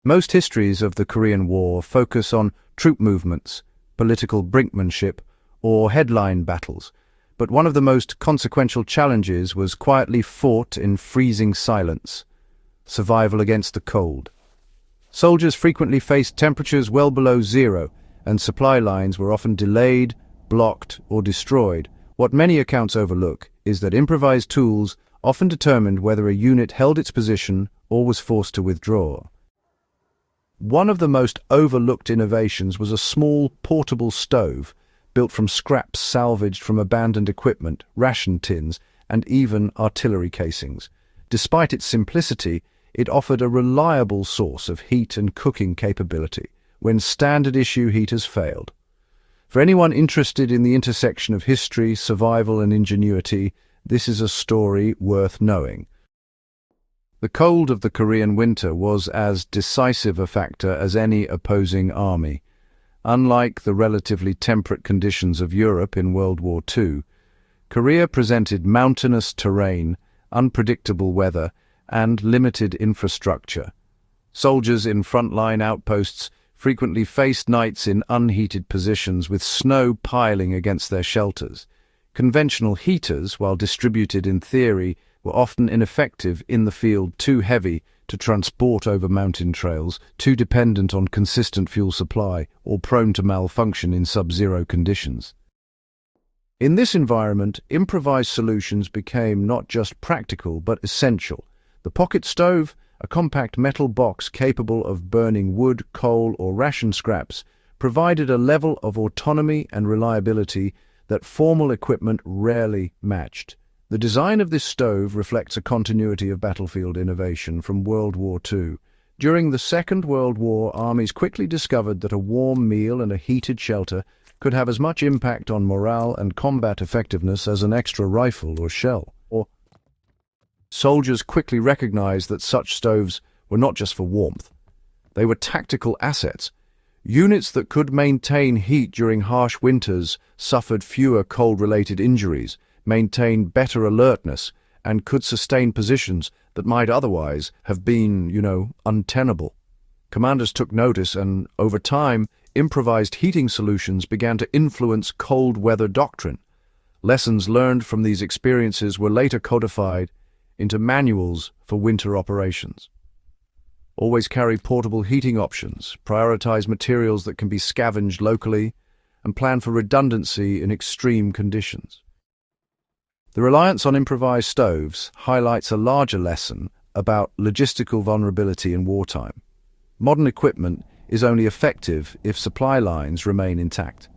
Most histories of the Korean War focus on troop movements, political brinkmanship, or headline battles, but one of the most consequential challenges was quietly fought in freezing silence: survival against the cold. Soldiers frequently faced temperatures well below zero, and supply lines were often delayed, blocked, or destroyed. What many accounts overlook is that improvised tools often determined whether a unit held its position or was forced to withdraw. One of the most overlooked innovations was a small, portable stove, built from scraps salvaged from abandoned equipment, ration tins, and even artillery casings. Despite its simplicity, it offered a reliable source of heat and cooking capability when standard-issue heaters failed. For anyone interested in the intersection of history, survival, and ingenuity, this is a story worth knowing. The cold of the Korean winter was as decisive a factor as any opposing army. Unlike the relatively temperate conditions of Europe in World War II, Korea presented mountainous terrain, unpredictable weather, and limited infrastructure. Soldiers in frontline outposts frequently faced nights in unheated positions with snow piling against their shelters. Conventional heaters, while distributed in theory, were often ineffective in the field, too heavy to transport over mountain trails, too dependent on consistent fuel supply, or prone to malfunction in sub-zero conditions. In this environment, improvised solutions became not just practical but essential. The pocket stove, a compact metal box capable of burning wood, coal, or ration scraps, provided a level of autonomy and reliability that formal equipment rarely matched. The design of this stove reflects a continuity of battlefield innovation from World War II. During the Second World War, armies quickly discovered that a warm meal and a heated shelter could have as much impact on morale and combat effectiveness as an extra rifle or shell. Soldiers quickly recognized that such stoves were not just for warmth. They were tactical assets. Units that could maintain heat during harsh winters suffered fewer cold-related injuries, maintained better alertness, and could sustain positions that might otherwise have been, untenable. Commanders took notice, and over time, improvised heating solutions began to influence cold weather doctrine. Lessons learned from these experiences were later codified into manuals for winter operations. Always carry portable heating options, prioritize materials that can be scavenged locally, and plan for redundancy in extreme conditions. The reliance on improvised stoves highlights a larger lesson about logistical vulnerability in wartime. Modern equipment is only effective if supply lines remain intact.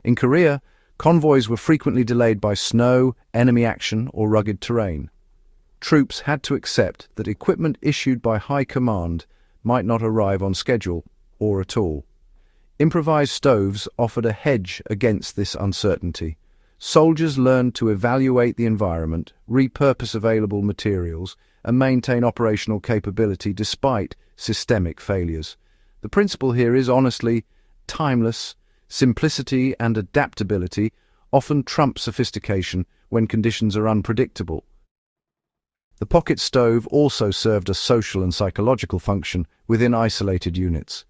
In Korea, convoys were frequently delayed by snow, enemy action, or rugged terrain. Troops had to accept that equipment issued by high command might not arrive on schedule or at all. Improvised stoves offered a hedge against this uncertainty. Soldiers learned to evaluate the environment, repurpose available materials, and maintain operational capability despite systemic failures. The principle here is honestly timeless. Simplicity and adaptability often trump sophistication when conditions are unpredictable. The pocket stove also served a social and psychological function within isolated units.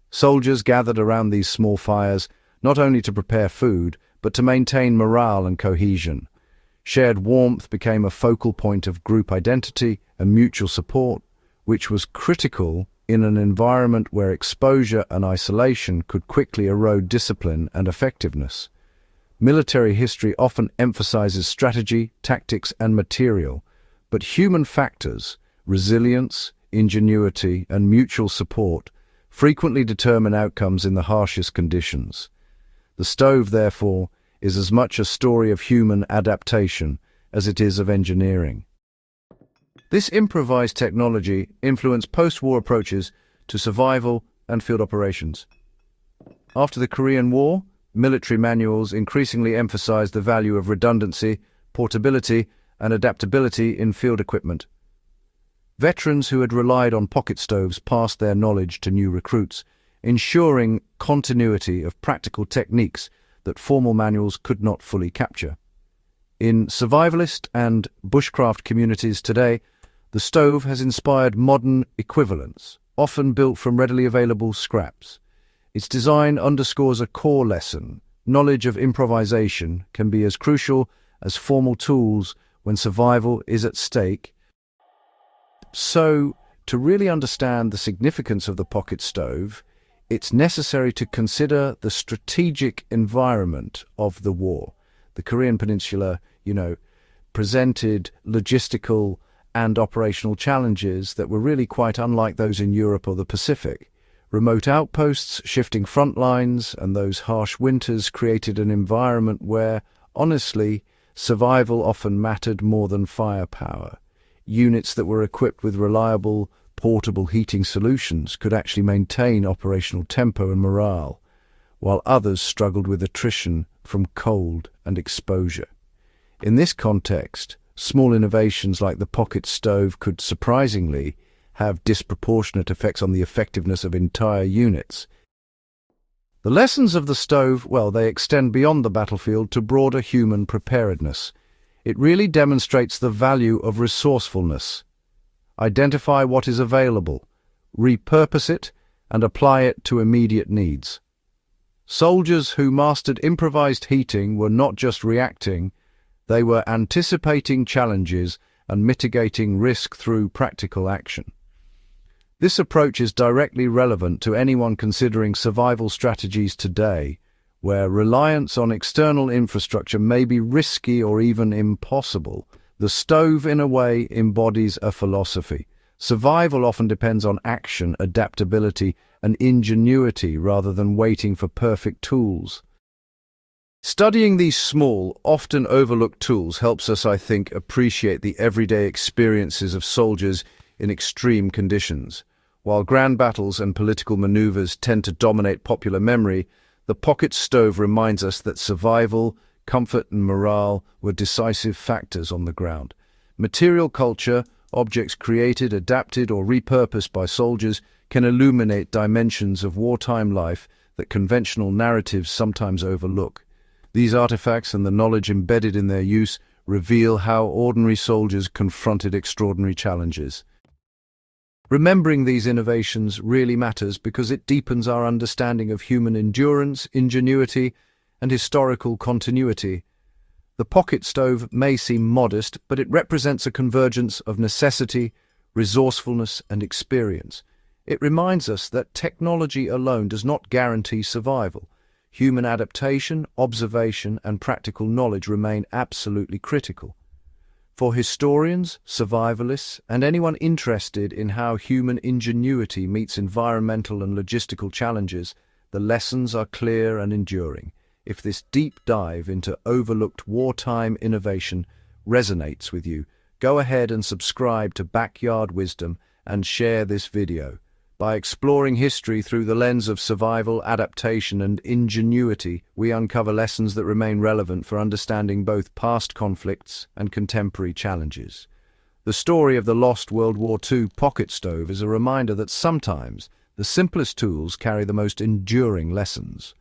Soldiers gathered around these small fires not only to prepare food, but to maintain morale and cohesion. Shared warmth became a focal point of group identity and mutual support, which was critical in an environment where exposure and isolation could quickly erode discipline and effectiveness. Military history often emphasizes strategy, tactics, and material, but human factors, resilience, ingenuity, and mutual support frequently determine outcomes in the harshest conditions. The stove, therefore, is as much a story of human adaptation as it is of engineering. This improvised technology influenced post-war approaches to survival and field operations. After the Korean War, military manuals increasingly emphasized the value of redundancy, portability, and adaptability in field equipment. Veterans who had relied on pocket stoves passed their knowledge to new recruits, ensuring continuity of practical techniques that formal manuals could not fully capture. In survivalist and bushcraft communities today, the stove has inspired modern equivalents. often built from readily available scraps. Its design underscores a core lesson. Knowledge of improvisation can be as crucial as formal tools when survival is at stake. So, to really understand the significance of the pocket stove, it's necessary to consider the strategic environment of the war. The Korean Peninsula, presented logistical and operational challenges that were really quite unlike those in Europe or the Pacific. Remote outposts, shifting front lines, and those harsh winters created an environment where, honestly, survival often mattered more than firepower. Units that were equipped with reliable, portable heating solutions could actually maintain operational tempo and morale, while others struggled with attrition from cold and exposure. In this context, small innovations like the pocket stove could surprisingly have disproportionate effects on the effectiveness of entire units. The lessons of the stove, they extend beyond the battlefield to broader human preparedness. It really demonstrates the value of resourcefulness. Identify what is available, repurpose it, and apply it to immediate needs. Soldiers who mastered improvised heating were not just reacting, they were anticipating challenges and mitigating risk through practical action. This approach is directly relevant to anyone considering survival strategies today, where reliance on external infrastructure may be risky or even impossible. The stove, in a way, embodies a philosophy. Survival often depends on action, adaptability, and ingenuity rather than waiting for perfect tools. Studying these small, often overlooked tools helps us, I think, appreciate the everyday experiences of soldiers in extreme conditions. While grand battles and political maneuvers tend to dominate popular memory, the pocket stove reminds us that survival, comfort, and morale were decisive factors on the ground. Material culture, objects created, adapted, or repurposed by soldiers, can illuminate dimensions of wartime life that conventional narratives sometimes overlook. These artifacts and the knowledge embedded in their use reveal how ordinary soldiers confronted extraordinary challenges. Remembering these innovations really matters because it deepens our understanding of human endurance, ingenuity, and historical continuity. The pocket stove may seem modest, but it represents a convergence of necessity, resourcefulness, and experience. It reminds us that technology alone does not guarantee survival. Human adaptation, observation, and practical knowledge remain absolutely critical. For historians, survivalists, and anyone interested in how human ingenuity meets environmental and logistical challenges, the lessons are clear and enduring. If this deep dive into overlooked wartime innovation resonates with you, go ahead and subscribe to Backyard Wisdom and share this video. By exploring history through the lens of survival, adaptation, and ingenuity, we uncover lessons that remain relevant for understanding both past conflicts and contemporary challenges. The story of the lost World War II pocket stove is a reminder that sometimes the simplest tools carry the most enduring lessons.